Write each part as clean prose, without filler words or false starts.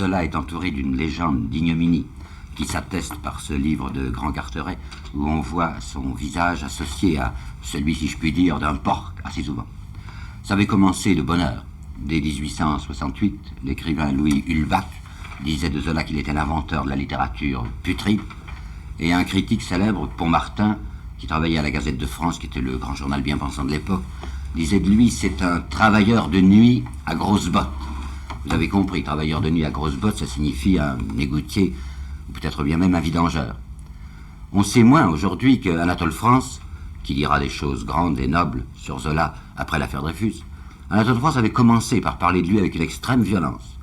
Zola est entouré d'une légende d'ignominie qui s'atteste par ce livre de Grand Carteret où on voit son visage associé à celui, si je puis dire, d'un porc assez souvent. Ça avait commencé de bonne heure. Dès 1868, l'écrivain Louis Ulbach disait de Zola qu'il était l'inventeur de la littérature putride, et un critique célèbre, Pontmartin, qui travaillait à la Gazette de France, qui était le grand journal bien pensant de l'époque, disait de lui, c'est un travailleur de nuit à grosses bottes. Vous avez compris, travailleur de nuit à grosses bottes, ça signifie un égoutier, ou peut-être bien même un vidangeur. On sait moins aujourd'hui qu'Anatole France, qui dira des choses grandes et nobles sur Zola après l'affaire Dreyfus, Anatole France avait commencé par parler de lui avec une extrême violence.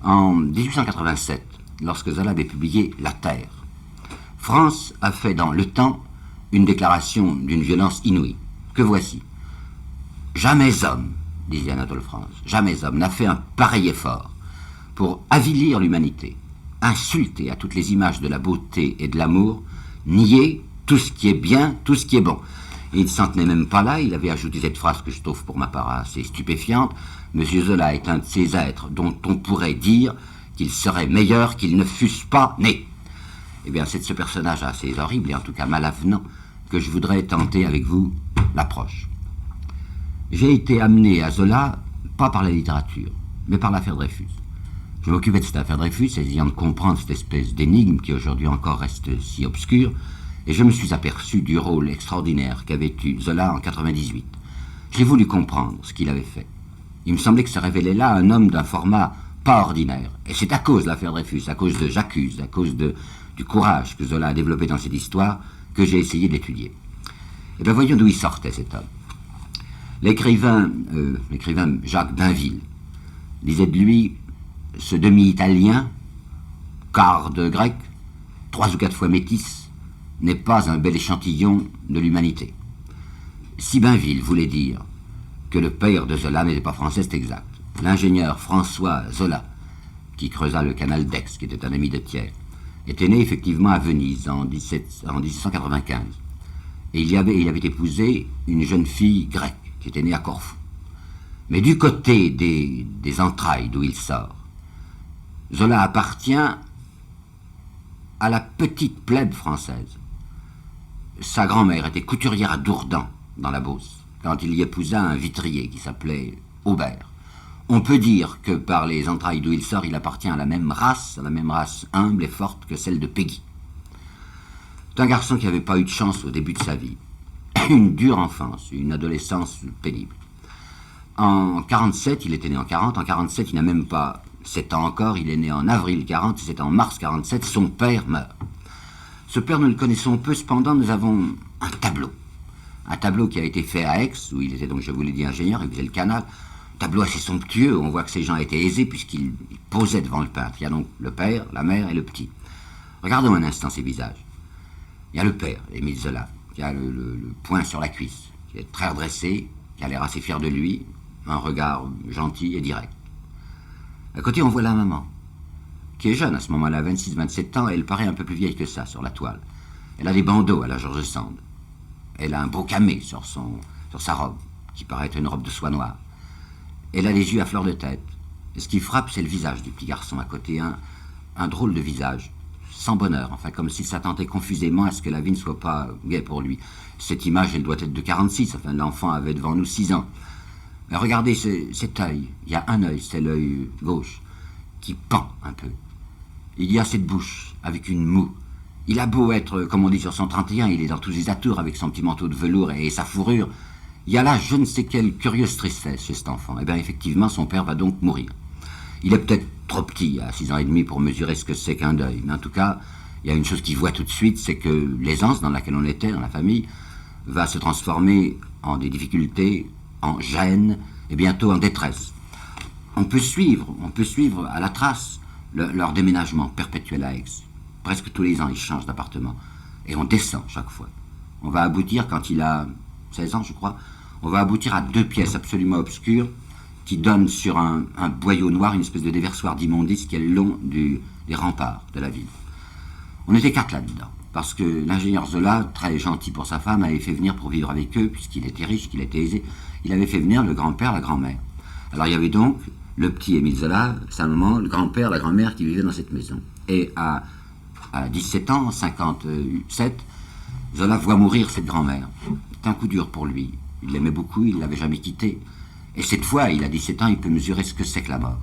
En 1887, lorsque Zola avait publié La Terre, France a fait dans Le Temps une déclaration d'une violence inouïe, que voici. « Jamais homme, disait Anatole France, jamais homme n'a fait un pareil effort pour avilir l'humanité, insulter à toutes les images de la beauté et de l'amour, nier tout ce qui est bien, tout ce qui est bon. » Et il ne s'en tenait même pas là, il avait ajouté cette phrase que je trouve pour ma part assez stupéfiante. « Monsieur Zola est un de ces êtres dont on pourrait dire qu'il serait meilleur qu'ils ne fussent pas nés. » Eh bien, c'est de ce personnage assez horrible et en tout cas malavenant que je voudrais tenter avec vous l'approche. J'ai été amené à Zola, pas par la littérature, mais par l'affaire Dreyfus. Je m'occupais de cette affaire Dreyfus, essayant de comprendre cette espèce d'énigme qui aujourd'hui encore reste si obscure, et je me suis aperçu du rôle extraordinaire qu'avait eu Zola en 98. J'ai voulu comprendre ce qu'il avait fait. Il me semblait que se révélait là un homme d'un format pas ordinaire. Et c'est à cause de l'affaire Dreyfus, à cause de J'accuse, à cause du courage que Zola a développé dans cette histoire, que j'ai essayé de l'étudier. Et bien voyons d'où il sortait cet homme. L'écrivain Jacques Bainville disait de lui, ce demi-italien, quart de grec, 3 ou 4 fois métis, n'est pas un bel échantillon de l'humanité. Si Bainville voulait dire que le père de Zola n'était pas français, c'est exact. L'ingénieur François Zola, qui creusa le canal d'Aix, qui était un ami de Thiers, était né effectivement à Venise en 1795. Et il avait épousé une jeune fille grecque, qui était née à Corfou. Mais du côté des entrailles d'où il sort, Zola appartient à la petite plèbe française. Sa grand-mère était couturière à Dourdan, dans la Beauce, quand il y épousa un vitrier qui s'appelait Aubert. On peut dire que par les entrailles d'où il sort, il appartient à la même race humble et forte que celle de Peggy. C'est un garçon qui n'avait pas eu de chance au début de sa vie. Une dure enfance, une adolescence pénible. En 47, il était né en 40, en 47, il n'a même pas 7 ans encore, il est né en avril 40, c'est en mars 47, son père meurt. Ce père, nous le connaissons peu, cependant, nous avons un tableau qui a été fait à Aix, où il était donc, je vous l'ai dit, ingénieur, il faisait le canal, tableau assez somptueux, on voit que ces gens étaient aisés puisqu'ils posaient devant le peintre. Il y a donc le père, la mère et le petit. Regardons un instant ces visages. Il y a le père, Émile Zola, qui a le poing sur la cuisse, qui est très redressé, qui a l'air assez fier de lui, un regard gentil et direct. À côté, on voit la maman, qui est jeune à ce moment-là, 26-27 ans, et elle paraît un peu plus vieille que ça sur la toile. Elle a des bandeaux à la George Sand. Elle a un beau camé sur sa robe, qui paraît être une robe de soie noire. Elle a les yeux à fleur de tête. Et ce qui frappe, c'est le visage du petit garçon à côté, un drôle de visage, sans bonheur, enfin comme s'il s'attendait confusément à ce que la vie ne soit pas gaie pour lui. Cette image, elle doit être de 46, enfin l'enfant avait devant nous 6 ans. Mais regardez cet œil, il y a un œil, c'est l'œil gauche, qui pend un peu. Il y a cette bouche, avec une moue. Il a beau être, comme on dit sur 131, il est dans tous les atours avec son petit manteau de velours et sa fourrure. Il y a là je ne sais quelle curieuse tristesse chez cet enfant. Eh bien, effectivement, son père va donc mourir. Il est peut-être trop petit, à 6 ans et demi, pour mesurer ce que c'est qu'un deuil. Mais en tout cas, il y a une chose qu'il voit tout de suite, c'est que l'aisance dans laquelle on était, dans la famille, va se transformer en des difficultés, en gêne et bientôt en détresse. On peut suivre à la trace leur déménagement perpétuel à Aix. Presque tous les ans, ils changent d'appartement. Et on descend chaque fois. On va aboutir, quand il a 16 ans, je crois, on va aboutir à 2 pièces absolument obscures qui donnent sur un boyau noir, une espèce de déversoir d'immondice qui est le long des remparts de la ville. On était 4 là-dedans, parce que l'ingénieur Zola, très gentil pour sa femme, avait fait venir pour vivre avec eux, puisqu'il était riche, qu'il était aisé, il avait fait venir le grand-père, la grand-mère. Alors il y avait donc le petit Émile Zola, sa maman, le grand-père, la grand-mère qui vivaient dans cette maison. Et à 17 ans, 57, Zola voit mourir cette grand-mère. C'est un coup dur pour lui. Il l'aimait beaucoup, il ne l'avait jamais quittée. Et cette fois, il a 17 ans, il peut mesurer ce que c'est que la mort.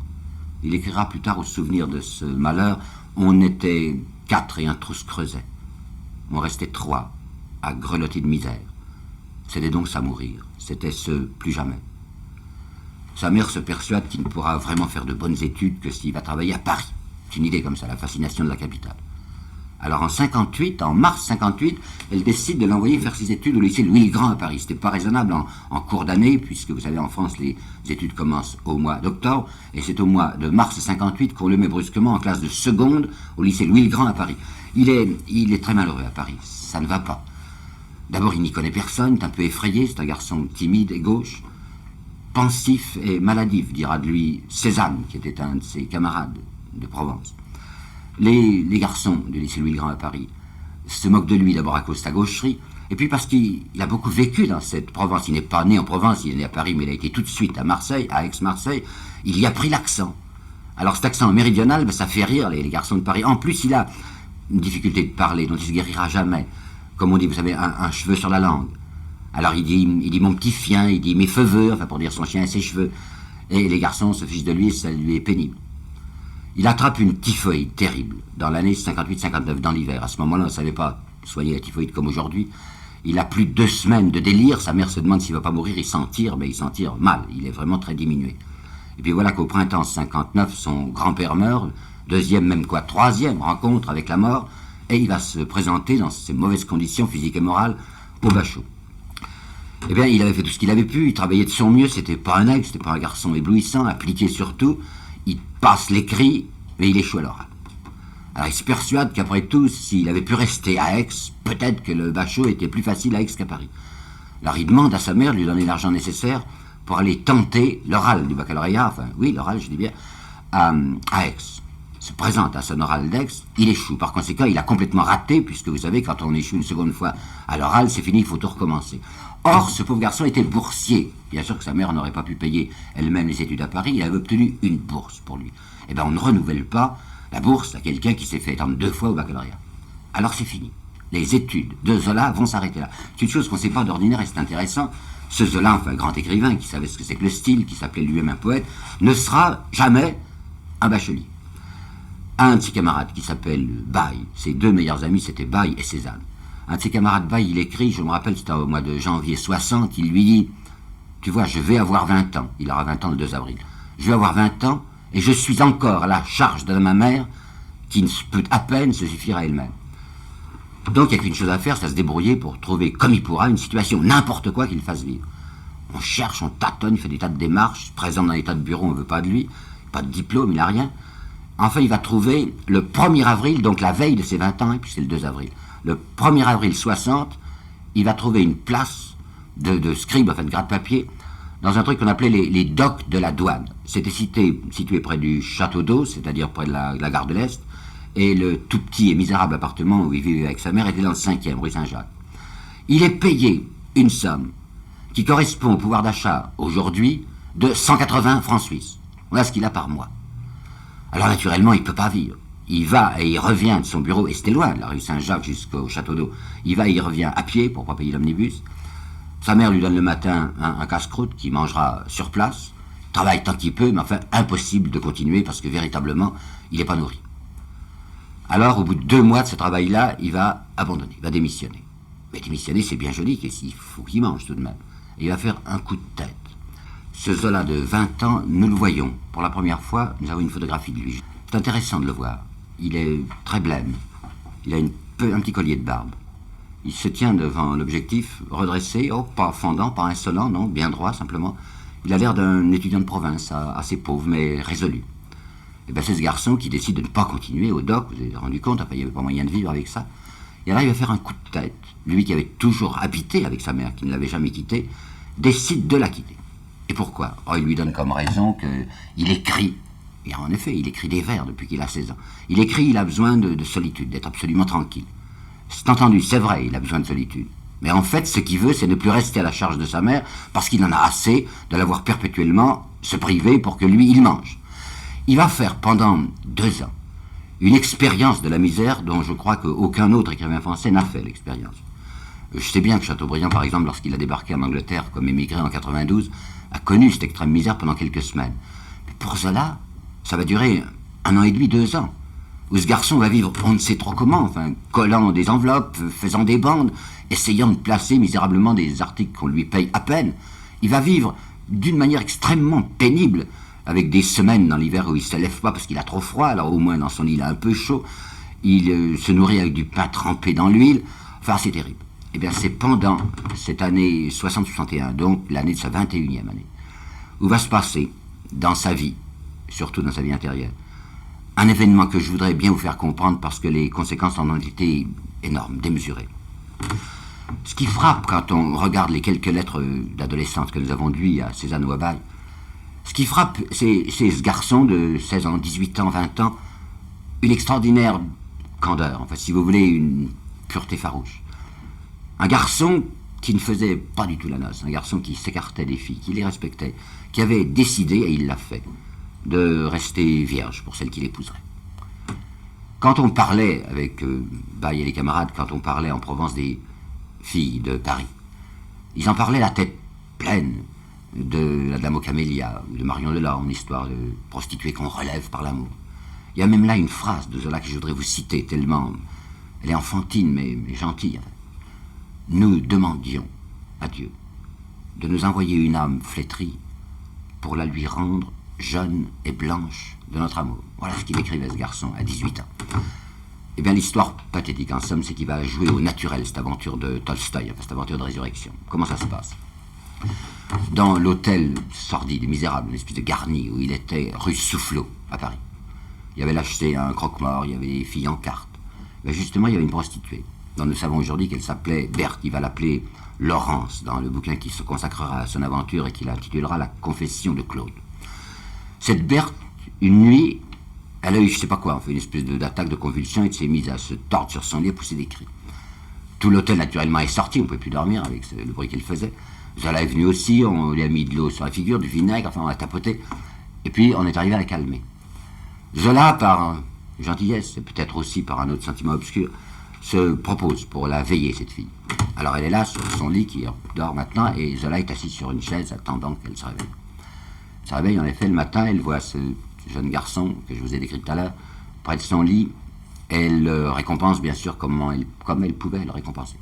Il écrira plus tard au souvenir de ce malheur, on était 4 et un trou se creusait. On restait 3 à grelotter de misère. C'était donc ça mourir. C'était ce plus jamais. Sa mère se persuade qu'il ne pourra vraiment faire de bonnes études que s'il va travailler à Paris. C'est une idée comme ça, la fascination de la capitale. Alors en mars 58, elle décide de l'envoyer faire ses études au lycée Louis-le-Grand à Paris. C'était pas raisonnable en cours d'année, puisque vous savez, en France, les études commencent au mois d'octobre, et c'est au mois de mars 58 qu'on le met brusquement en classe de seconde au lycée Louis-le-Grand à Paris. Il est très malheureux à Paris, ça ne va pas. D'abord, il n'y connaît personne, est un peu effrayé, c'est un garçon timide et gauche, pensif et maladif, dira de lui Cézanne, qui était un de ses camarades de Provence. Les garçons du lycée Louis-le-Grand à Paris se moquent de lui d'abord à cause de sa gaucherie, et puis parce qu'il a beaucoup vécu dans cette Provence. Il n'est pas né en Provence, il est né à Paris, mais il a été tout de suite à Marseille, à Aix-Marseille. Il y a pris l'accent. Alors cet accent méridional, ça fait rire les garçons de Paris. En plus, il a une difficulté de parler dont il ne se guérira jamais. Comme on dit, vous savez, un cheveu sur la langue. Alors il dit mon petit chien, il dit mes cheveux, enfin pour dire son chien et ses cheveux. Et les garçons se fichent de lui et ça lui est pénible. Il attrape une typhoïde terrible dans l'année 58-59, dans l'hiver. À ce moment-là, on ne savait pas soigner la typhoïde comme aujourd'hui. Il a plus de 2 semaines de délire. Sa mère se demande s'il ne va pas mourir. Il s'en tire, mais il s'en tire mal. Il est vraiment très diminué. Et puis voilà qu'au printemps 59, son grand-père meurt. Troisième rencontre avec la mort. Et il va se présenter dans ces mauvaises conditions physiques et morales au bachot. Eh bien, il avait fait tout ce qu'il avait pu. Il travaillait de son mieux. C'était pas un aigle, c'était pas un garçon éblouissant, appliqué surtout. Il passe l'écrit, mais il échoue à l'oral. Alors il se persuade qu'après tout, s'il avait pu rester à Aix, peut-être que le bachot était plus facile à Aix qu'à Paris. Alors il demande à sa mère de lui donner l'argent nécessaire pour aller tenter l'oral du baccalauréat, enfin oui, l'oral, je dis bien, à Aix. Se présente à son oral d'Aix, il échoue. Par conséquent, il a complètement raté, puisque vous savez, quand on échoue une seconde fois à l'oral, c'est fini, il faut tout recommencer. Or, ce pauvre garçon était boursier. Bien sûr que sa mère n'aurait pas pu payer elle-même les études à Paris, il avait obtenu une bourse pour lui. Eh bien, on ne renouvelle pas la bourse à quelqu'un qui s'est fait étendre 2 fois au baccalauréat. Alors c'est fini. Les études de Zola vont s'arrêter là. C'est une chose qu'on ne sait pas d'ordinaire et c'est intéressant. Ce Zola, enfin grand écrivain, qui savait ce que c'est que le style, qui s'appelait lui-même un poète, ne sera jamais un bachelier. Un de ses camarades qui s'appelle Baille, ses 2 meilleurs amis c'était Baille et Cézanne. Un de ses camarades Baille, il écrit, je me rappelle, c'était au mois de janvier 60, il lui dit « Tu vois, je vais avoir 20 ans. » Il aura 20 ans le 2 avril. « Je vais avoir 20 ans et je suis encore à la charge de ma mère qui ne peut à peine se suffire à elle-même. » Donc il n'y a qu'une chose à faire, c'est à se débrouiller pour trouver comme il pourra une situation, n'importe quoi qu'il fasse vivre. On cherche, on tâtonne, il fait des tas de démarches, présent dans des tas de bureaux, on ne veut pas de lui, pas de diplôme, il n'a rien. Enfin, il va trouver le 1er avril, donc la veille de ses 20 ans, et puis c'est le 2 avril, le 1er avril 60, il va trouver une place de scribe, enfin de gratte-papier, dans un truc qu'on appelait les docks de la douane. C'était situé près du château d'eau, c'est-à-dire près de la gare de l'Est, et le tout petit et misérable appartement où il vivait avec sa mère était dans le 5e, rue Saint-Jacques. Il est payé une somme qui correspond au pouvoir d'achat aujourd'hui de 180 francs suisses. Voilà ce qu'il a par mois. Alors naturellement, il ne peut pas vivre. Il va et il revient de son bureau, et c'était loin, de la rue Saint-Jacques jusqu'au château d'eau. Il va et il revient à pied pour ne pas payer l'omnibus. Sa mère lui donne le matin un casse-croûte qu'il mangera sur place. Travaille tant qu'il peut, mais enfin impossible de continuer parce que véritablement, il n'est pas nourri. Alors, au bout de 2 mois de ce travail-là, il va abandonner, il va démissionner. Mais démissionner, c'est bien joli, il faut qu'il mange tout de même. Et il va faire un coup de tête. Ce Zola de 20 ans, nous le voyons. Pour la première fois, nous avons une photographie de lui. C'est intéressant de le voir. Il est très blême. Il a un petit collier de barbe. Il se tient devant l'objectif, redressé, pas fendant, pas insolent, non, bien droit simplement. Il a l'air d'un étudiant de province, assez pauvre, mais résolu. Et bien c'est ce garçon qui décide de ne pas continuer au doc, vous avez rendu compte, il n'y avait pas moyen de vivre avec ça. Et là, il va faire un coup de tête. Lui qui avait toujours habité avec sa mère, qui ne l'avait jamais quitté, décide de la quitter. Et pourquoi ? Il lui donne comme raison qu'il écrit. Et en effet, il écrit des vers depuis qu'il a 16 ans. Il écrit, il a besoin de solitude, d'être absolument tranquille. C'est entendu, c'est vrai, il a besoin de solitude. Mais en fait, ce qu'il veut, c'est ne plus rester à la charge de sa mère, parce qu'il en a assez de l'avoir perpétuellement se priver pour que lui, il mange. Il va faire pendant 2 ans une expérience de la misère dont je crois qu'aucun autre écrivain français n'a fait l'expérience. Je sais bien que Chateaubriand, par exemple, lorsqu'il a débarqué en Angleterre comme émigré en 92, a connu cette extrême misère pendant quelques semaines. Mais pour Zola, ça va durer 1 an et demi, 2 ans, où ce garçon va vivre on ne sait trop comment, enfin, collant des enveloppes, faisant des bandes, essayant de placer misérablement des articles qu'on lui paye à peine. Il va vivre d'une manière extrêmement pénible, avec des semaines dans l'hiver où il ne se lève pas parce qu'il a trop froid, alors au moins dans son lit il a un peu chaud, il se nourrit avec du pain trempé dans l'huile, enfin c'est terrible. Eh bien c'est pendant cette année 60-61, donc l'année de sa 21e année, où va se passer dans sa vie, surtout dans sa vie intérieure, un événement que je voudrais bien vous faire comprendre parce que les conséquences en ont été énormes, démesurées. Ce qui frappe quand on regarde les quelques lettres d'adolescente que nous avons lues à Cézanne ou à Baye, ce qui frappe, c'est ce garçon de 16 ans, 18 ans, 20 ans, une extraordinaire candeur, enfin si vous voulez, une pureté farouche. Un garçon qui ne faisait pas du tout la noce, un garçon qui s'écartait des filles, qui les respectait, qui avait décidé, et il l'a fait, de rester vierge pour celle qu'il épouserait. Quand on parlait avec Baye et les camarades, quand on parlait en Provence des filles de Paris, ils en parlaient la tête pleine de la Dame aux Camélias, de Marion Delorme, histoire de prostituées qu'on relève par l'amour. Il y a même là une phrase de Zola que je voudrais vous citer, tellement elle est enfantine mais gentille. Nous demandions à Dieu de nous envoyer une âme flétrie pour la lui rendre jeune et blanche de notre amour. Voilà ce qu'il écrivait, ce garçon, à 18 ans. Eh bien, l'histoire pathétique, en somme, c'est qu'il va jouer au naturel, cette aventure de Tolstoï, enfin, cette aventure de résurrection. Comment ça se passe? Dans l'hôtel sordide et misérable, une espèce de garni où il était, rue Soufflot, à Paris. Il y avait acheté un croque-mort, il y avait des filles en carte. Ben justement, il y avait une prostituée, dont nous savons aujourd'hui qu'elle s'appelait Berthe. Il va l'appeler Laurence, dans le bouquin qui se consacrera à son aventure et qu'il intitulera La Confession de Claude. Cette Berthe, une nuit, elle a eu, je sais pas quoi, enfin, une espèce d'attaque de convulsion et s'est mise à se tordre sur son lit et pousser des cris. Tout l'hôtel, naturellement, est sorti, on ne pouvait plus dormir avec le bruit qu'elle faisait. Zola est venu aussi, on lui a mis de l'eau sur la figure, du vinaigre, enfin on a tapoté, et puis on est arrivé à la calmer. Zola, par gentillesse, et peut-être aussi par un autre sentiment obscur, se propose pour la veiller, cette fille. Alors elle est là, sur son lit, qui dort maintenant, et Zola est assis sur une chaise, attendant qu'elle se réveille. Elle se réveille, en effet, le matin, elle voit ce jeune garçon, que je vous ai décrit tout à l'heure, près de son lit, et elle le récompense, bien sûr, comme elle pouvait le récompenser.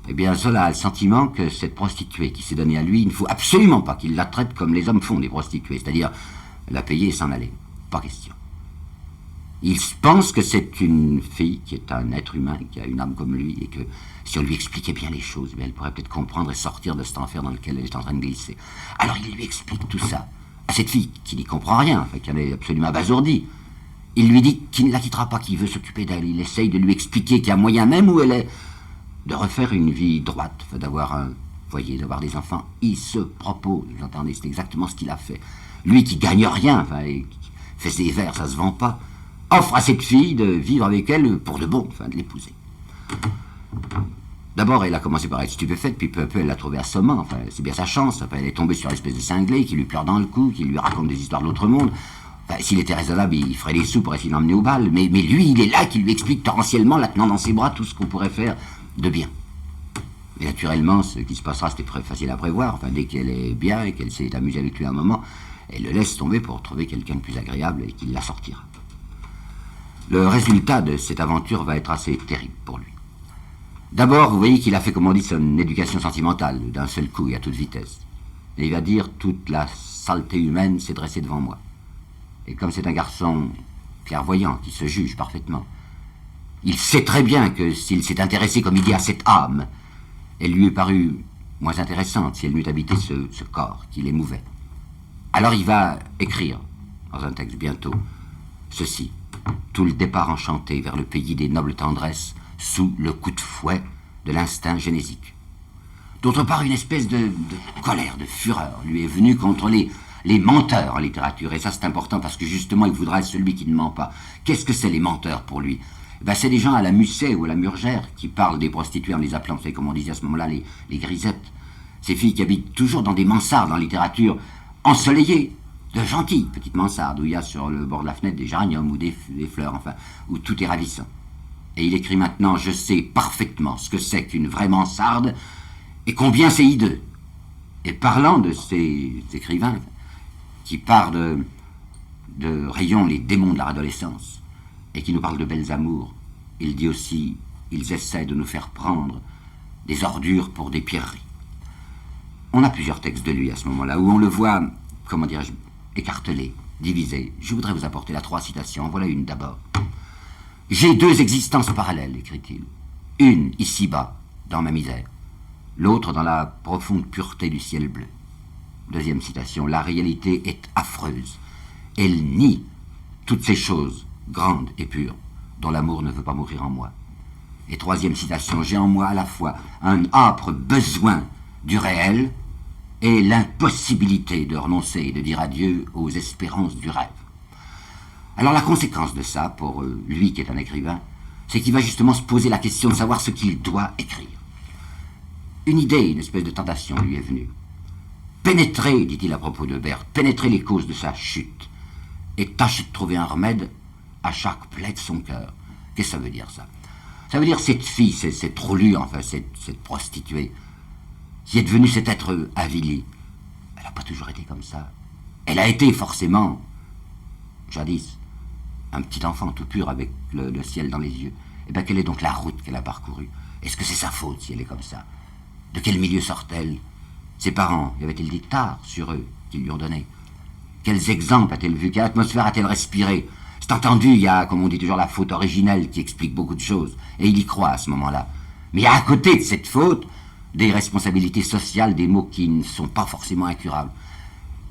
Eh bien, Zola a le sentiment que cette prostituée qui s'est donnée à lui, il ne faut absolument pas qu'il la traite comme les hommes font des prostituées, c'est-à-dire la payer et s'en aller. Pas question. Il pense que c'est une fille qui est un être humain, qui a une âme comme lui, et que si on lui expliquait bien les choses, elle pourrait peut-être comprendre et sortir de cet enfer dans lequel elle est en train de glisser. Alors il lui explique tout ça à cette fille qui n'y comprend rien, enfin, qui en est absolument abasourdie. Il lui dit qu'il ne la quittera pas, qu'il veut s'occuper d'elle. Il essaye de lui expliquer qu'il y a moyen, même où elle est, de refaire une vie droite, d'avoir un foyer, d'avoir des enfants. Il se propose, vous entendez, c'est exactement ce qu'il a fait. Lui qui gagne rien, enfin, et qui fait ses vers, ça se vend pas, offre à cette fille de vivre avec elle pour de bon, enfin, de l'épouser. D'abord, elle a commencé par être stupéfaite, puis peu à peu, elle l'a trouvé assommant, enfin, c'est bien sa chance, enfin, elle est tombée sur l'espèce de cinglé qui lui pleure dans le cou, qui lui raconte des histoires de l'autre monde. Enfin, s'il était raisonnable, il ferait des sous pour essayer d'emmener au bal, mais lui, il est là, qui lui explique torrentiellement, la tenant dans ses bras, tout ce qu'on pourrait faire de bien. Mais naturellement, ce qui se passera, c'était très facile à prévoir. Enfin, dès qu'elle est bien et qu'elle s'est amusée avec lui un moment, elle le laisse tomber pour trouver quelqu'un de plus agréable et qui la sortira. Le résultat de cette aventure va être assez terrible pour lui. D'abord, vous voyez qu'il a fait, comme on dit, son éducation sentimentale, d'un seul coup et à toute vitesse. Et il va dire, toute la saleté humaine s'est dressée devant moi. Et comme c'est un garçon clairvoyant, qui se juge parfaitement, il sait très bien que s'il s'est intéressé, comme il dit, à cette âme, elle lui est parue moins intéressante si elle n'eût habité ce corps qui l'émouvait. Alors il va écrire, dans un texte bientôt, ceci: tout le départ enchanté vers le pays des nobles tendresses, sous le coup de fouet de l'instinct génésique. D'autre part, une espèce de colère, de fureur lui est venue contre les menteurs en littérature. Et ça, c'est important parce que justement, il voudra être celui qui ne ment pas. Qu'est-ce que c'est les menteurs pour lui? Ben, c'est des gens à la Musset ou à la Murgère qui parlent des prostituées en les appelant, vous savez comme on disait à ce moment-là, les grisettes. Ces filles qui habitent toujours dans des mansardes en littérature, ensoleillée, de gentilles petites mansardes, où il y a sur le bord de la fenêtre des géraniums ou des fleurs, enfin, où tout est ravissant. Et il écrit maintenant: je sais parfaitement ce que c'est qu'une vraie mansarde et combien c'est hideux. Et parlant de ces écrivains qui partent de rayons les démons de leur adolescence et qui nous parlent de belles amours, il dit aussi: ils essaient de nous faire prendre des ordures pour des pierreries. On a plusieurs textes de lui à ce moment-là où on le voit, comment dirais-je, écartelé, divisé. Je voudrais vous apporter là 3 citations. Voilà une d'abord. J'ai 2 existences parallèles, écrit-il. Une ici-bas, dans ma misère. L'autre dans la profonde pureté du ciel bleu. Deuxième citation. La réalité est affreuse. Elle nie toutes ces choses grandes et pures dont l'amour ne veut pas mourir en moi. Et troisième citation. J'ai en moi à la fois un âpre besoin du réel et l'impossibilité de renoncer et de dire adieu aux espérances du rêve. Alors la conséquence de ça, pour lui qui est un écrivain, c'est qu'il va justement se poser la question de savoir ce qu'il doit écrire. Une idée, une espèce de tentation lui est venue. Pénétrer, dit-il à propos de Berthe, pénétrer les causes de sa chute et tâcher de trouver un remède à chaque plaie de son cœur. Qu'est-ce que ça veut dire, ça? Ça veut dire cette fille, cette trolue, enfin, cette prostituée, qui est devenue cet être avili. Elle n'a pas toujours été comme ça. Elle a été forcément, jadis, un petit enfant tout pur avec le ciel dans les yeux. Et bien, quelle est donc la route qu'elle a parcourue? Est-ce que c'est sa faute si elle est comme ça? De quel milieu sort-elle? Ses parents, y avait-il dit tard sur eux qu'ils lui ont donné? Quels exemples a-t-elle vu? Quelle atmosphère a-t-elle respiré? C'est entendu, il y a, comme on dit toujours, la faute originelle qui explique beaucoup de choses. Et il y croit à ce moment-là. Mais il y a à côté de cette faute des responsabilités sociales, des maux qui ne sont pas forcément incurables.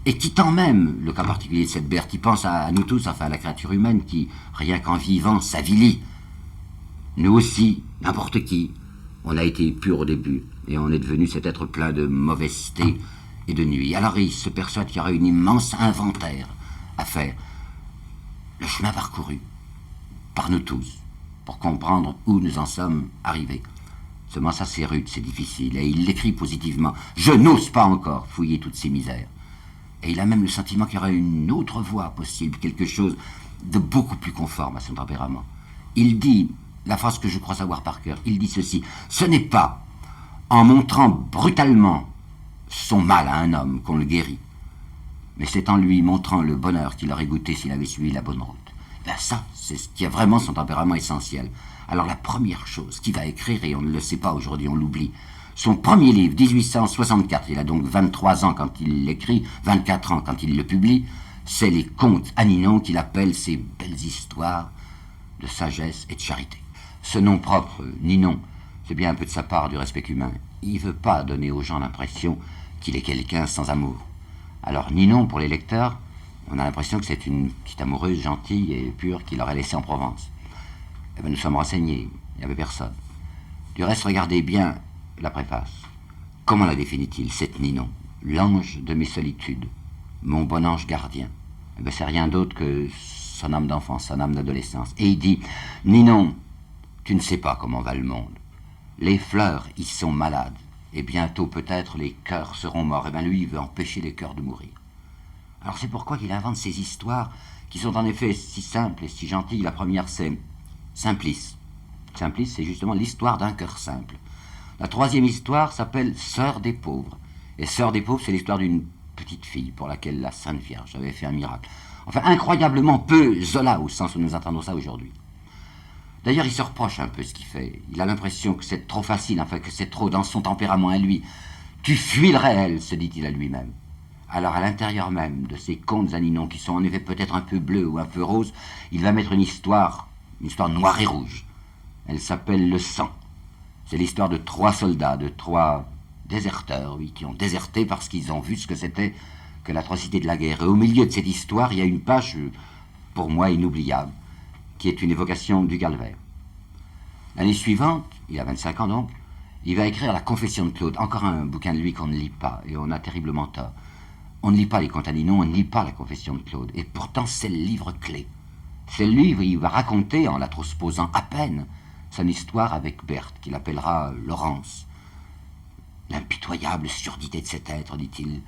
Et quittant même le cas particulier de cette Berthe, qui pense à nous tous, enfin à la créature humaine qui, rien qu'en vivant, s'avilit. Nous aussi, n'importe qui, on a été pur au début, et on est devenu cet être plein de mauvaiseté et de nuit. Alors il se persuade qu'il y aura une immense inventaire à faire. Le chemin parcouru par nous tous, pour comprendre où nous en sommes arrivés. Seulement ça c'est rude, c'est difficile, et il l'écrit positivement. Je n'ose pas encore fouiller toutes ces misères. Et il a même le sentiment qu'il y aura une autre voie possible, quelque chose de beaucoup plus conforme à son tempérament. Il dit, la phrase que je crois savoir par cœur, il dit ceci: ce n'est pas en montrant brutalement son mal à un homme qu'on le guérit, mais c'est en lui montrant le bonheur qu'il aurait goûté s'il avait suivi la bonne route. Ben ça, c'est ce qui est vraiment son tempérament essentiel. Alors la première chose qu'il va écrire, et on ne le sait pas aujourd'hui, on l'oublie, son premier livre, 1864, il a donc 23 ans quand il l'écrit, 24 ans quand il le publie, c'est les contes à Ninon qu'il appelle ses belles histoires de sagesse et de charité. Ce nom propre, Ninon, c'est bien un peu de sa part du respect humain. Il ne veut pas donner aux gens l'impression qu'il est quelqu'un sans amour. Alors Ninon, pour les lecteurs, on a l'impression que c'est une petite amoureuse gentille et pure qu'il aurait laissée en Provence. Eh bien, nous sommes renseignés, il n'y avait personne. Du reste, regardez bien la préface. Comment la définit-il, cette Ninon? L'ange de mes solitudes, mon bon ange gardien. Eh bien, c'est rien d'autre que son âme d'enfance, son âme d'adolescence. Et il dit: Ninon, tu ne sais pas comment va le monde. Les fleurs y sont malades, et bientôt peut-être les cœurs seront morts. Eh bien, lui, il veut empêcher les cœurs de mourir. Alors c'est pourquoi il invente ces histoires qui sont en effet si simples et si gentilles. La première, c'est Simplice. Simplice, c'est justement l'histoire d'un cœur simple. La troisième histoire s'appelle Sœur des pauvres. Et Sœur des pauvres, c'est l'histoire d'une petite fille pour laquelle la Sainte Vierge avait fait un miracle. Enfin, incroyablement peu Zola au sens où nous entendons ça aujourd'hui. D'ailleurs, il se reproche un peu ce qu'il fait. Il a l'impression que c'est trop facile, enfin que c'est trop dans son tempérament à lui. Tu fuis le réel, se dit-il à lui-même. Alors à l'intérieur même de ces contes à Ninon, qui sont en effet peut-être un peu bleus ou un peu roses, il va mettre une histoire noire et rouge. Elle s'appelle Le Sang. C'est l'histoire de 3 soldats, de 3 déserteurs, oui, qui ont déserté parce qu'ils ont vu ce que c'était que l'atrocité de la guerre. Et au milieu de cette histoire, il y a une page, pour moi, inoubliable, qui est une évocation du calvaire. L'année suivante, il a 25 ans donc, il va écrire La Confession de Claude, encore un bouquin de lui qu'on ne lit pas, et on a terriblement tort. On ne lit pas les contes à Ninon, on ne lit pas La Confession de Claude, et pourtant c'est le livre clé. C'est le livre où il va raconter, en la transposant à peine, son histoire avec Berthe, qu'il appellera Laurence. L'impitoyable surdité de cet être, dit-il,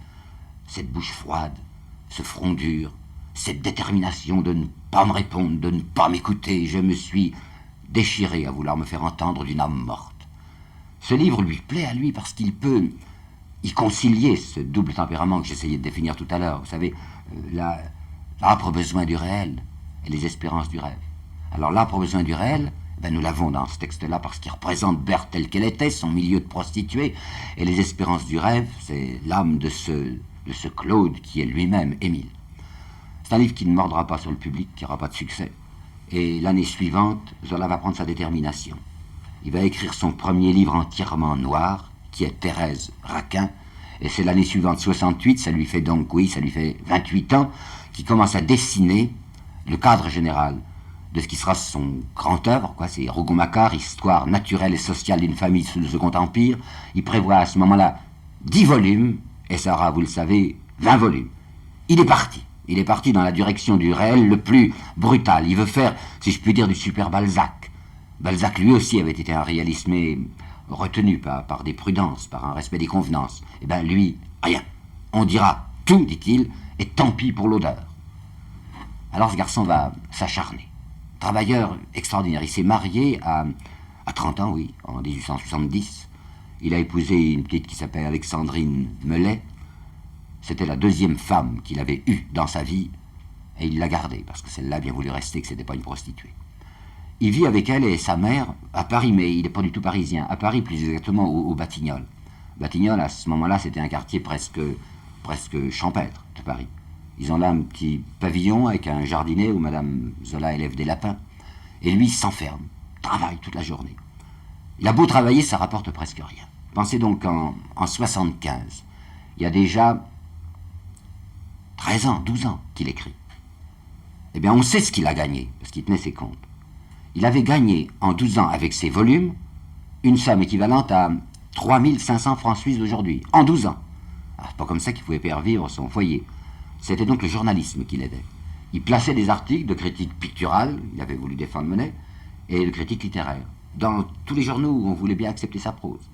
Cette bouche froide, ce front dur, cette détermination de ne pas me répondre, de ne pas m'écouter, je me suis déchiré à vouloir me faire entendre d'une âme morte. Ce livre lui plaît à lui parce qu'il peut y concilier ce double tempérament que j'essayais de définir tout à l'heure. Vous savez, l'âpre besoin du réel et les espérances du rêve. Alors l'âpre besoin du réel, nous l'avons dans ce texte-là parce qu'il représente Berthe telle qu'elle était, son milieu de prostituée, et les espérances du rêve, c'est l'âme de ce Claude qui est lui-même Émile. C'est un livre qui ne mordra pas sur le public, qui n'aura pas de succès. Et l'année suivante, Zola va prendre sa détermination. Il va écrire son premier livre entièrement noir, qui est Thérèse Raquin, et c'est l'année suivante, 68, ça lui fait 28 ans, qu'il commence à dessiner le cadre général de ce qui sera son grand œuvre, c'est Rougon-Macquart, histoire naturelle et sociale d'une famille sous le Second Empire. Il prévoit à ce moment-là 10 volumes, et ça aura, vous le savez, 20 volumes. Il est parti dans la direction du réel le plus brutal. Il veut faire, si je puis dire, du super Balzac. Balzac, lui aussi, avait été un réaliste, mais retenu par des prudences, par un respect des convenances. Eh bien, lui, rien. On dira tout, dit-il, et tant pis pour l'odeur. Alors ce garçon va s'acharner. Travailleur extraordinaire. Il s'est marié à 30 ans, oui, en 1870. Il a épousé une petite qui s'appelle Alexandrine Mellet. C'était la deuxième femme qu'il avait eue dans sa vie, et il l'a gardée, parce que celle-là a bien voulu rester, que ce n'était pas une prostituée. Il vit avec elle et sa mère à Paris, mais il n'est pas du tout parisien. À Paris, plus exactement, au Batignolles. Batignolles, à ce moment-là, c'était un quartier presque champêtre de Paris. Ils ont là un petit pavillon avec un jardinet où Madame Zola élève des lapins. Et lui, il s'enferme, travaille toute la journée. Il a beau travailler, ça rapporte presque rien. Pensez donc en 75, il y a déjà 13 ans, 12 ans qu'il écrit. Eh bien, on sait ce qu'il a gagné, parce qu'il tenait ses comptes. Il avait gagné en 12 ans, avec ses volumes, une somme équivalente à 3500 francs suisses d'aujourd'hui, en 12 ans. C'est pas comme ça qu'il pouvait faire vivre son foyer. C'était donc le journalisme qui l'aidait. Il plaçait des articles de critique picturale, il avait voulu défendre Monet, et de critique littéraire, dans tous les journaux où on voulait bien accepter sa prose.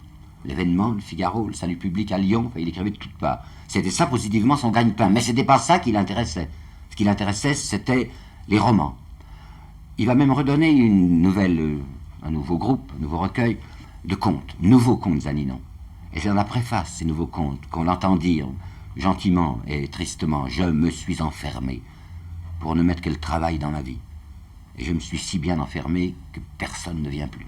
L'Événement, le Figaro, le Salut public à Lyon, il écrivait de toutes parts. C'était ça positivement son gagne-pain, mais c'était pas ça qui l'intéressait. Ce qui l'intéressait, c'était les romans. Il va même redonner un nouveau groupe, un nouveau recueil de contes, nouveaux contes Zaninon. Et c'est dans la préface, ces nouveaux contes, qu'on l'entend dire gentiment et tristement, « Je me suis enfermé pour ne mettre que le travail dans ma vie. Et je me suis si bien enfermé que personne ne vient plus. »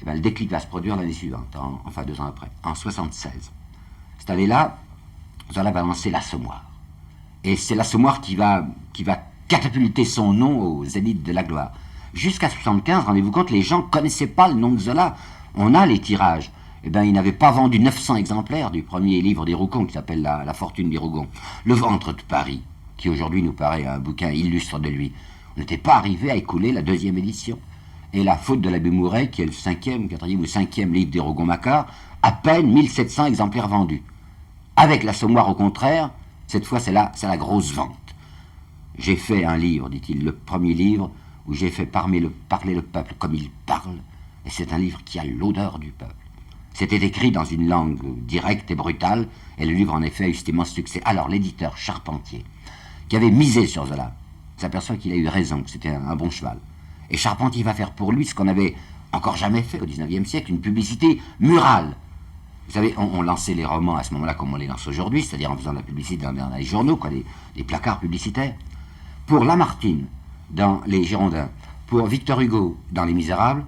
Et bien, le déclic va se produire l'année suivante, enfin 2 ans après, en 76. Cette année-là, Zola va lancer l'Assommoir. Et c'est l'Assommoir qui va catapulter son nom au zénith de la gloire. Jusqu'à 75, rendez-vous compte, les gens ne connaissaient pas le nom de Zola. On a les tirages. Eh bien, il n'avait pas vendu 900 exemplaires du premier livre des Rougon, qui s'appelle la Fortune des Rougon. Le ventre de Paris, qui aujourd'hui nous paraît un bouquin illustre de lui. On n'était pas arrivé à écouler la 2e édition. Et La Faute de l'abbé Mouret, qui est le 5e, 4e ou 5e livre des Rougon-Macquart, à peine 1700 exemplaires vendus. Avec l'Assommoir, au contraire, cette fois, c'est la grosse vente. J'ai fait un livre, dit-il, le premier livre, où j'ai fait parler le peuple comme il parle, et c'est un livre qui a l'odeur du peuple. C'était écrit dans une langue directe et brutale, et le livre en effet a eu cet immense succès. Alors l'éditeur Charpentier, qui avait misé sur Zola, s'aperçoit qu'il a eu raison, que c'était un bon cheval. Et Charpentier va faire pour lui ce qu'on n'avait encore jamais fait au XIXe siècle, une publicité murale. Vous savez, on lançait les romans à ce moment-là comme on les lance aujourd'hui, c'est-à-dire en faisant de la publicité dans les journaux, les placards publicitaires. Pour Lamartine, dans Les Girondins, pour Victor Hugo, dans Les Misérables,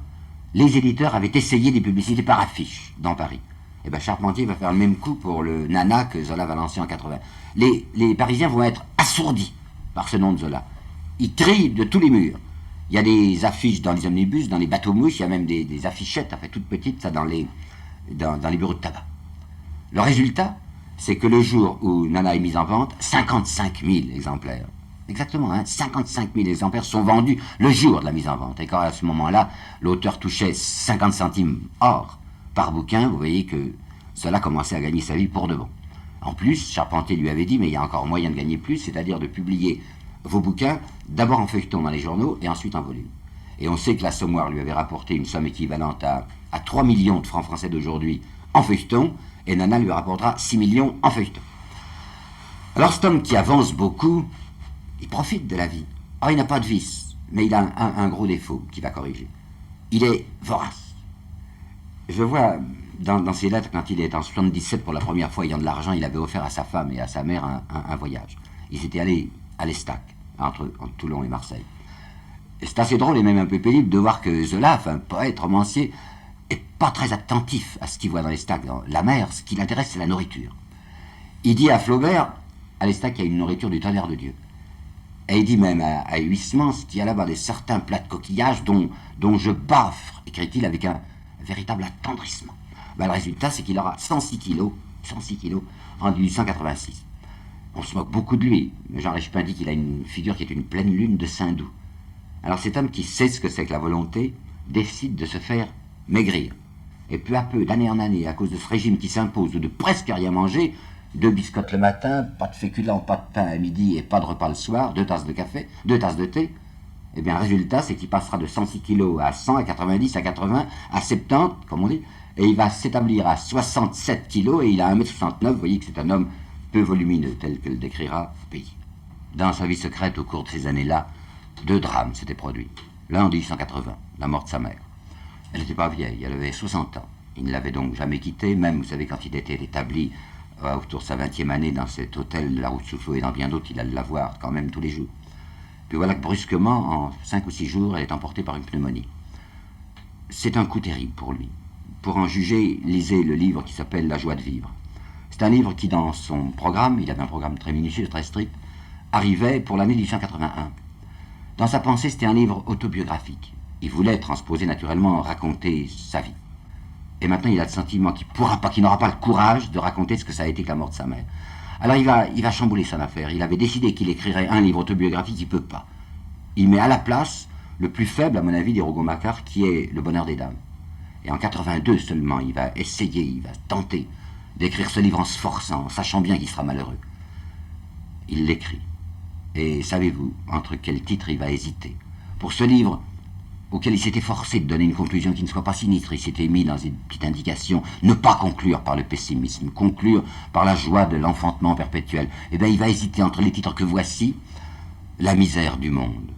les éditeurs avaient essayé des publicités par affiche dans Paris. Et bien Charpentier va faire le même coup pour le Nana que Zola va lancer en 80. Les Parisiens vont être assourdis par ce nom de Zola. Ils trient de tous les murs. Il y a des affiches dans les omnibus, dans les bateaux-mouches, il y a même des affichettes, toutes petites, ça, dans les bureaux de tabac. Le résultat, c'est que le jour où Nana est mise en vente, 55 000 exemplaires. Exactement, 55 000 exemplaires sont vendus le jour de la mise en vente. Et quand à ce moment-là, l'auteur touchait 50 centimes or par bouquin, vous voyez que cela commençait à gagner sa vie pour de bon. En plus, Charpentier lui avait dit, mais il y a encore moyen de gagner plus, c'est-à-dire de publier vos bouquins d'abord en feuilleton dans les journaux et ensuite en volume. Et on sait que l'Assommoir lui avait rapporté une somme équivalente à 3 millions de francs français d'aujourd'hui en feuilleton, et Nana lui rapportera 6 millions en feuilleton. Alors cet homme qui avance beaucoup, il profite de la vie. Alors il n'a pas de vice, mais il a un gros défaut qu'il va corriger. Il est vorace. Je vois dans ses lettres, quand il est en 77 pour la première fois ayant de l'argent, il avait offert à sa femme et à sa mère un voyage. Ils étaient allés à l'Estac, entre Toulon et Marseille. Et c'est assez drôle et même un peu pénible de voir que Zola, un poète, romancier, est pas très attentif à ce qu'il voit dans l'Estac. Dans la mer, ce qui l'intéresse, c'est la nourriture. Il dit à Flaubert, à l'Estac, il y a une nourriture du tonnerre de Dieu. Et il dit même à Huysmans qu'il y a là-bas certains plats de coquillages dont je baffe, écrit-il avec un véritable attendrissement. Ben, le résultat, c'est qu'il aura 106 kilos en 1886. On se moque beaucoup de lui, mais Jean Richepin dit qu'il a une figure qui est une pleine lune de Saint-Doux. Alors cet homme qui sait ce que c'est que la volonté, décide de se faire maigrir. Et peu à peu, d'année en année, à cause de ce régime qui s'impose, ou de presque rien manger, 2 biscottes le matin, pas de féculents, pas de pain à midi et pas de repas le soir, 2 tasses de café, 2 tasses de thé, eh bien, le résultat, c'est qu'il passera de 106 kilos à 100, à 90, à 80, à 70, comme on dit, et il va s'établir à 67 kilos et il a 1m69, vous voyez que c'est un homme peu volumineux, tel que le décrira Pays. Dans sa vie secrète, au cours de ces années-là, 2 drames s'étaient produits. L'un en 1880, la mort de sa mère. Elle n'était pas vieille, elle avait 60 ans. Il ne l'avait donc jamais quittée, même, vous savez, quand il était établi autour de sa 20e année dans cet hôtel de la route Soufflot et dans bien d'autres, il allait la voir quand même tous les jours. Puis voilà que brusquement, en 5 ou 6 jours, elle est emportée par une pneumonie. C'est un coup terrible pour lui. Pour en juger, lisez le livre qui s'appelle La joie de vivre. C'est un livre qui, dans son programme, il avait un programme très minutieux, très strict, arrivait pour l'année 1881. Dans sa pensée, c'était un livre autobiographique. Il voulait transposer naturellement, raconter sa vie. Et maintenant, il a le sentiment qu'il n'aura pas le courage de raconter ce que ça a été que la mort de sa mère. Alors il va chambouler son affaire. Il avait décidé qu'il écrirait un livre autobiographique, il ne peut pas. Il met à la place le plus faible, à mon avis, des Rougon-Macquart, qui est Le bonheur des dames. Et en 82 seulement, il va essayer, il va tenter d'écrire ce livre en se forçant, en sachant bien qu'il sera malheureux. Il l'écrit. Et savez-vous, entre quel titre il va hésiter? Pour ce livre, auquel il s'était forcé de donner une conclusion qui ne soit pas sinistre, il s'était mis dans une petite indication, ne pas conclure par le pessimisme, conclure par la joie de l'enfantement perpétuel. Eh bien, il va hésiter entre les titres que voici: La misère du monde,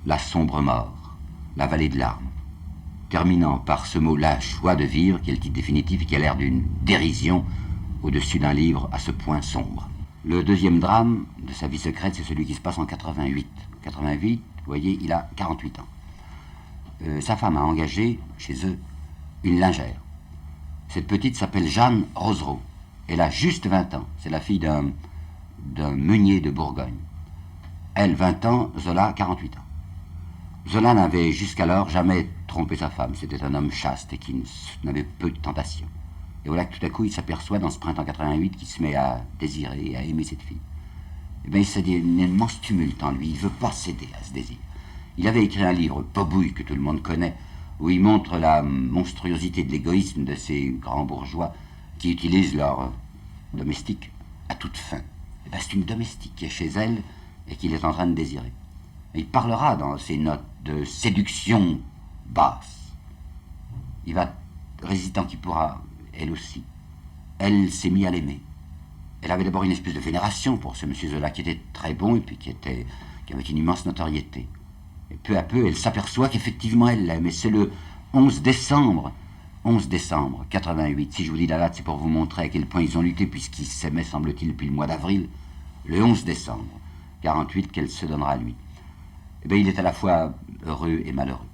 La sombre mort, La vallée de larmes, terminant par ce mot La joie de vivre, qui est le titre définitif et qui a l'air d'une dérision au-dessus d'un livre à ce point sombre. Le deuxième drame de sa vie secrète, c'est celui qui se passe en 88. 88, vous voyez, il a 48 ans. Sa femme a engagé chez eux une lingère. Cette petite s'appelle Jeanne Rosereau. Elle a juste 20 ans. C'est la fille d'un meunier de Bourgogne. Elle, 20 ans, Zola, 48 ans. Zola n'avait jusqu'alors jamais trompé sa femme. C'était un homme chaste et qui n'avait peu de tentation. Et voilà que tout à coup, il s'aperçoit dans ce printemps 88 qu'il se met à désirer et à aimer cette fille. Eh bien, c'est un immense tumulte en lui. Il ne veut pas céder à ce désir. Il avait écrit un livre, Pobouille, que tout le monde connaît, où il montre la monstruosité de l'égoïsme de ces grands bourgeois qui utilisent leur domestique à toute fin. Eh bien, c'est une domestique qui est chez elle et qu'il est en train de désirer. Et il parlera dans ses notes de séduction basse. Il va résister tant qu'il pourra, elle aussi. Elle s'est mise à l'aimer. Elle avait d'abord une espèce de vénération pour ce monsieur Zola qui était très bon et puis qui avait une immense notoriété. Et peu à peu, elle s'aperçoit qu'effectivement elle l'aime. Et c'est le 11 décembre 88. Si je vous dis la date, c'est pour vous montrer à quel point ils ont lutté, puisqu'ils s'aimaient, semble-t-il, depuis le mois d'avril. Le 11 décembre 48, qu'elle se donnera à lui. Eh bien, il est à la fois heureux et malheureux.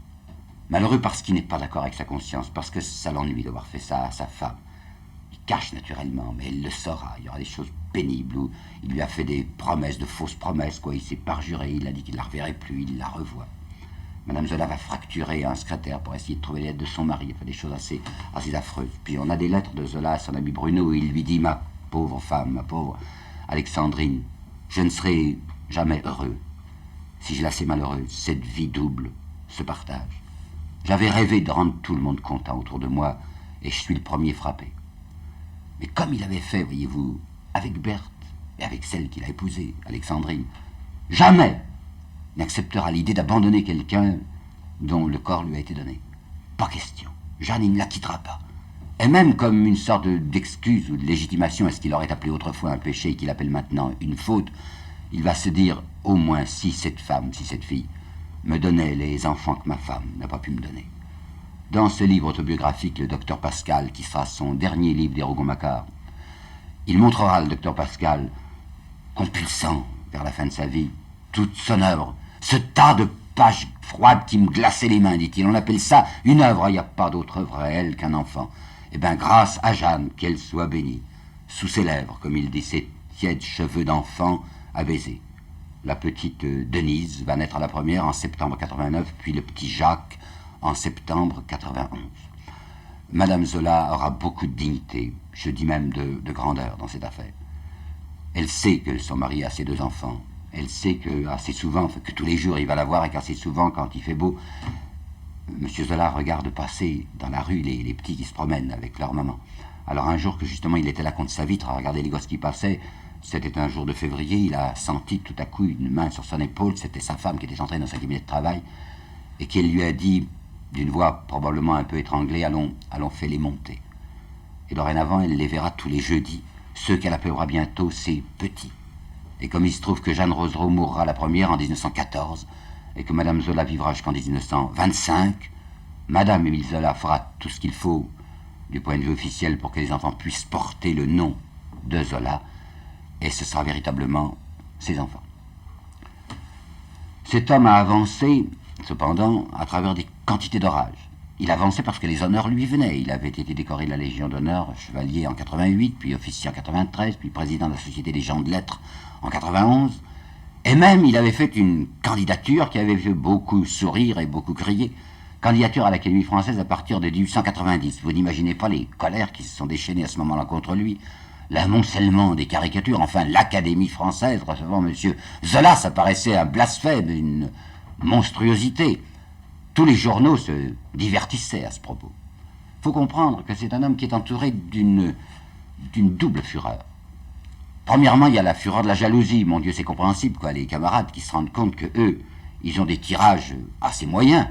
Malheureux parce qu'il n'est pas d'accord avec sa conscience, parce que ça l'ennuie d'avoir fait ça à sa femme. Il cache naturellement, mais elle le saura. Il y aura des choses pénibles où il lui a fait des promesses, de fausses promesses, quoi. Il s'est parjuré, il a dit qu'il ne la reverrait plus, il la revoit. Madame Zola va fracturer un secrétaire pour essayer de trouver les lettres de son mari. Il fait des choses assez affreuses. Puis on a des lettres de Zola à son ami Bruno où il lui dit: ma pauvre femme, ma pauvre Alexandrine, je ne serai jamais heureux si je la sais malheureuse. Cette vie double se partage. J'avais rêvé de rendre tout le monde content autour de moi et je suis le premier frappé. Mais comme il avait fait, voyez-vous, avec Berthe et avec celle qu'il a épousée, Alexandrine, jamais n'acceptera l'idée d'abandonner quelqu'un dont le corps lui a été donné. Pas question. Jeanne, il ne la quittera pas. Et même comme une sorte d'excuse ou de légitimation à ce qu'il aurait appelé autrefois un péché et qu'il appelle maintenant une faute, il va se dire au moins si cette femme, si cette fille me donnait les enfants que ma femme n'a pas pu me donner. Dans ce livre autobiographique, le docteur Pascal, qui sera son dernier livre des Rougon-Macquart, il montrera le docteur Pascal compulsant vers la fin de sa vie toute son œuvre, ce tas de pages froides qui me glaçaient les mains, dit-il. On appelle ça une œuvre, il n'y a pas d'autre œuvre réelle qu'un enfant. Eh bien, grâce à Jeanne, qu'elle soit bénie, sous ses lèvres, comme il dit, ses tièdes cheveux d'enfant à baiser. La petite Denise va naître à la première en septembre 89, puis le petit Jacques en septembre 91. Madame Zola aura beaucoup de dignité, je dis même de grandeur dans cette affaire. Elle sait que son mari a ses 2 enfants. Elle sait que assez souvent, que tous les jours il va la voir et qu'assez souvent, quand il fait beau, Monsieur Zola regarde passer dans la rue les petits qui se promènent avec leur maman. Alors un jour que justement il était là contre sa vitre à regarder les gosses qui passaient, c'était un jour de février, il a senti tout à coup une main sur son épaule, c'était sa femme qui était entrée dans sa cabinet de travail, et qui lui a dit, d'une voix probablement un peu étranglée, allons fais-les monter. Et dorénavant, elle les verra tous les jeudis, ceux qu'elle appellera bientôt ses petits. Et comme il se trouve que Jeanne Rosereau mourra la première en 1914, et que Madame Zola vivra jusqu'en 1925, Madame Émile Zola fera tout ce qu'il faut du point de vue officiel pour que les enfants puissent porter le nom de Zola, et ce sera véritablement ses enfants. Cet homme a avancé, cependant, à travers des quantités d'orages. Il avançait parce que les honneurs lui venaient. Il avait été décoré de la Légion d'honneur, chevalier en 88, puis officier en 93, puis président de la Société des gens de lettres en 91. Et même, il avait fait une candidature qui avait fait beaucoup sourire et beaucoup crier. Candidature à l'Académie française à partir de 1890. Vous n'imaginez pas les colères qui se sont déchaînées à ce moment-là contre lui. L'amoncellement des caricatures, enfin l'Académie française recevant Monsieur Zola, ça paraissait un blasphème, une monstruosité. Tous les journaux se divertissaient à ce propos. Il faut comprendre que c'est un homme qui est entouré d'une double fureur. Premièrement, il y a la fureur de la jalousie. Mon Dieu, c'est compréhensible, quoi. Les camarades qui se rendent compte que eux, ils ont des tirages assez moyens.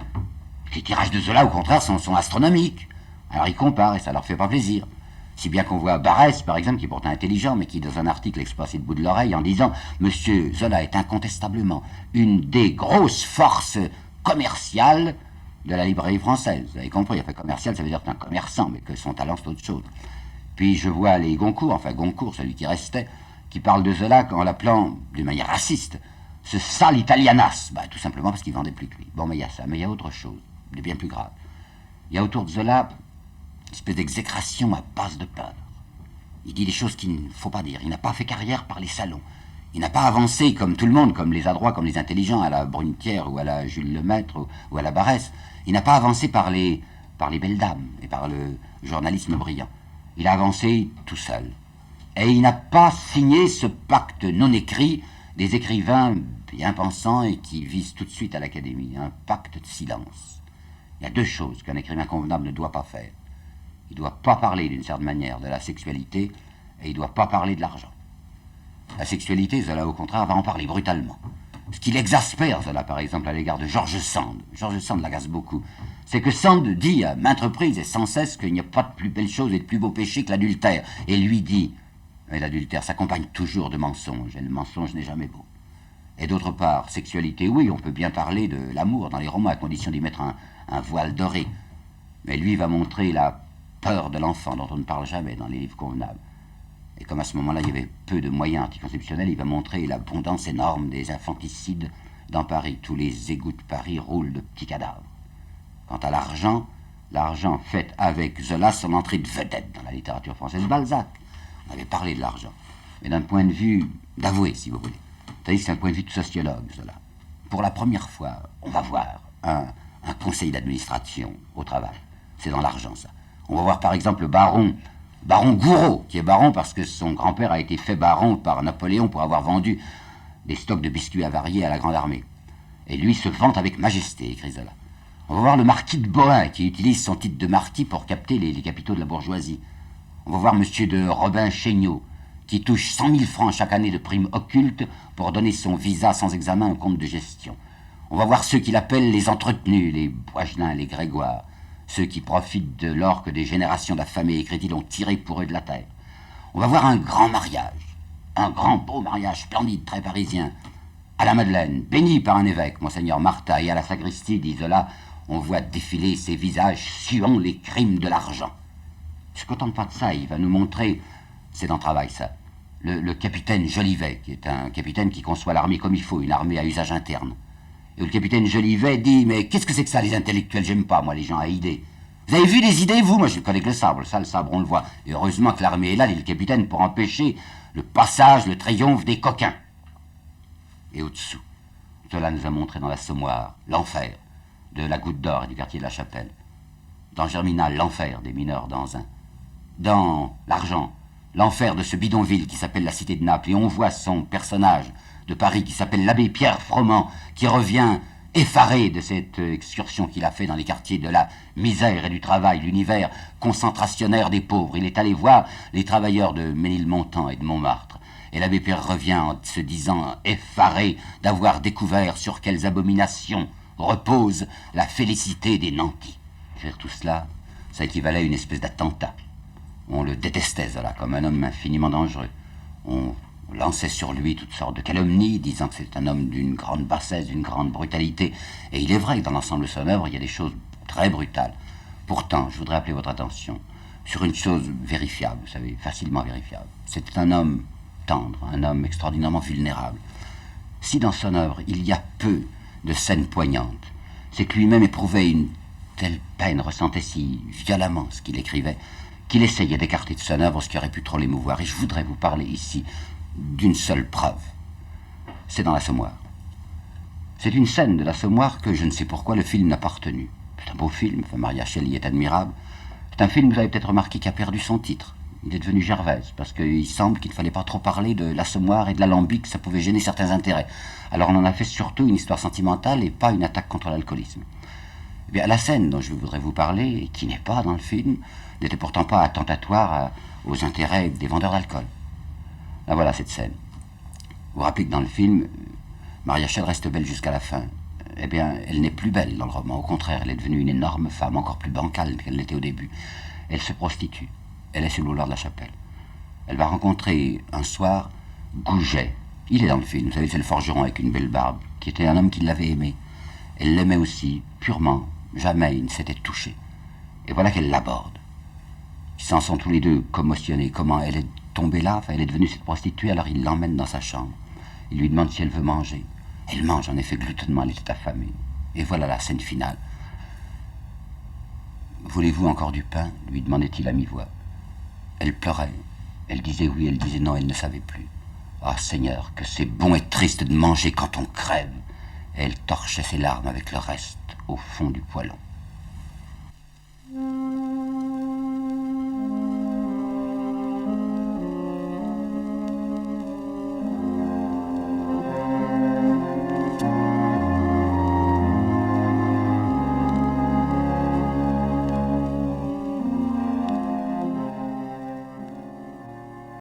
Les tirages de Zola, au contraire, sont astronomiques. Alors ils comparent et ça leur fait pas plaisir. Si bien qu'on voit Barès, par exemple, qui est pourtant intelligent, mais qui, dans un article, exploite le bout de l'oreille en disant « Monsieur Zola est incontestablement une des grosses forces commerciales de la librairie française. » Vous avez compris, enfin, commercial, ça veut dire que c'est un commerçant, mais que son talent, c'est autre chose. Puis je vois les Goncourt, celui qui restait, qui parle de Zola en l'appelant, d'une manière raciste, ce sale italianas. Tout simplement parce qu'il vendait plus que lui. Bon, mais il y a ça, mais il y a autre chose, de bien plus grave. Il y a autour de Zola une espèce d'exécration à base de peur. Il dit des choses qu'il ne faut pas dire. Il n'a pas fait carrière par les salons. Il n'a pas avancé comme tout le monde, comme les adroits, comme les intelligents, à la Brunetière ou à la Jules Lemaître ou à la Barès. Il n'a pas avancé par les belles dames et par le journalisme brillant. Il a avancé tout seul. Et il n'a pas signé ce pacte non écrit des écrivains bien pensants et qui visent tout de suite à l'Académie. Un pacte de silence. Il y a 2 choses qu'un écrivain convenable ne doit pas faire. Il ne doit pas parler d'une certaine manière de la sexualité et il ne doit pas parler de l'argent. La sexualité, Zola, au contraire, va en parler brutalement. Ce qui l'exaspère, Zola, par exemple, à l'égard de George Sand. George Sand l'agace beaucoup. C'est que Sand dit à maintes reprises et sans cesse qu'il n'y a pas de plus belle chose et de plus beau péché que l'adultère. Et lui dit, mais l'adultère s'accompagne toujours de mensonges, et le mensonge n'est jamais beau. Et d'autre part, sexualité, oui, on peut bien parler de l'amour dans les romans, à condition d'y mettre un voile doré. Mais lui va montrer la peur de l'enfant, dont on ne parle jamais dans les livres convenables. Et comme à ce moment-là, il y avait peu de moyens anticonceptionnels, il va montrer l'abondance énorme des infanticides dans Paris. Tous les égouts de Paris roulent de petits cadavres. Quant à l'argent fait avec Zola son entrée de vedette dans la littérature française. Balzac, on avait parlé de l'argent, mais d'un point de vue d'avoué, si vous voulez. C'est-à-dire que c'est un point de vue de sociologue, Zola. Pour la première fois, on va voir un conseil d'administration au travail. C'est dans l'argent, ça. On va voir par exemple le baron Gouraud, qui est baron parce que son grand-père a été fait baron par Napoléon pour avoir vendu des stocks de biscuits avariés à la Grande Armée. Et lui se vante avec majesté, écrit Zola. On va voir le marquis de Bohain, qui utilise son titre de marquis pour capter les capitaux de la bourgeoisie. On va voir monsieur de Robin-Chéniaud, qui touche 100 000 francs chaque année de primes occultes pour donner son visa sans examen au compte de gestion. On va voir ceux qu'il appelle les entretenus, les Boigelin, les Grégoire, ceux qui profitent de l'or que des générations d'affamés et crédits ont tiré pour eux de la terre. On va voir un grand mariage, un grand beau mariage splendide, très parisien, à la Madeleine, béni par un évêque, Monseigneur Martha, et à la sacristie d'Isola, on voit défiler ces visages suant les crimes de l'argent. Il ne se contente pas de ça, il va nous montrer, c'est dans le travail ça, le capitaine Jolivet, qui est un capitaine qui conçoit l'armée comme il faut, une armée à usage interne. Et le capitaine Jolivet dit, mais qu'est-ce que c'est que ça, les intellectuels? J'aime pas, moi, les gens à idées. Vous avez vu les idées, vous? Moi, je connais que le sabre. Ça, le sabre, on le voit. Et heureusement que l'armée est là, dit le capitaine, pour empêcher le passage, le triomphe des coquins. Et au-dessous, cela nous a montré dans l'Assommoir l'enfer de la Goutte d'Or et du quartier de la Chapelle. Dans Germinal, l'enfer des mineurs d'Anzin. Dans l'Argent, l'enfer de ce bidonville qui s'appelle la Cité de Naples. Et on voit son personnage de Paris qui s'appelle l'abbé Pierre Froment, qui revient effaré de cette excursion qu'il a fait dans les quartiers de la misère et du travail, l'univers concentrationnaire des pauvres. Il est allé voir les travailleurs de Ménilmontant et de Montmartre. Et l'abbé Pierre revient en se disant effaré d'avoir découvert sur quelles abominations repose la félicité des nantis. Faire tout cela, ça équivalait à une espèce d'attentat. On le détestait, Zola, comme un homme infiniment dangereux. On lançait sur lui toutes sortes de calomnies, disant que c'est un homme d'une grande bassesse, d'une grande brutalité. Et il est vrai que dans l'ensemble de son œuvre, il y a des choses très brutales. Pourtant, je voudrais appeler votre attention sur une chose vérifiable, vous savez, facilement vérifiable. C'est un homme tendre, un homme extraordinairement vulnérable. Si dans son œuvre, il y a peu de scènes poignantes, c'est que lui-même éprouvait une telle peine, ressentait si violemment ce qu'il écrivait, qu'il essayait d'écarter de son œuvre ce qui aurait pu trop l'émouvoir. Et je voudrais vous parler ici d'une seule preuve. C'est dans l'Assommoir. C'est une scène de l'Assommoir que je ne sais pourquoi le film n'a pas retenu. C'est un beau film, Maria Shelley est admirable. C'est un film, vous avez peut-être remarqué, qui a perdu son titre. Il est devenu Gervaise, parce qu'il semble qu'il ne fallait pas trop parler de l'Assommoir et de l'alambic, ça pouvait gêner certains intérêts. Alors on en a fait surtout une histoire sentimentale et pas une attaque contre l'alcoolisme. Eh bien, la scène dont je voudrais vous parler, et qui n'est pas dans le film, n'était pourtant pas attentatoire aux intérêts des vendeurs d'alcool. Là, voilà cette scène. Vous vous rappelez que dans le film, Maria Schell reste belle jusqu'à la fin. Eh bien, elle n'est plus belle dans le roman. Au contraire, elle est devenue une énorme femme, encore plus bancale qu'elle l'était au début. Elle se prostitue. Elle est sur le boulevard de la Chapelle. Elle va rencontrer un soir Goujet. Il est dans le film, vous savez, c'est le forgeron avec une belle barbe, qui était un homme qui l'avait aimé. Elle l'aimait aussi, purement. Jamais il ne s'était touché. Et voilà qu'elle l'aborde. Ils s'en sont tous les deux commotionnés. Comment elle est tombée là, enfin, elle est devenue cette prostituée, alors il l'emmène dans sa chambre. Il lui demande si elle veut manger. Elle mange, en effet, gloutonnement, elle était affamée. Et voilà la scène finale. Voulez-vous encore du pain lui demandait-il à mi-voix. Elle pleurait. Elle disait oui, elle disait non, elle ne savait plus. Ah, Seigneur, que c'est bon et triste de manger quand on crève. Et elle torchait ses larmes avec le reste au fond du poêlon.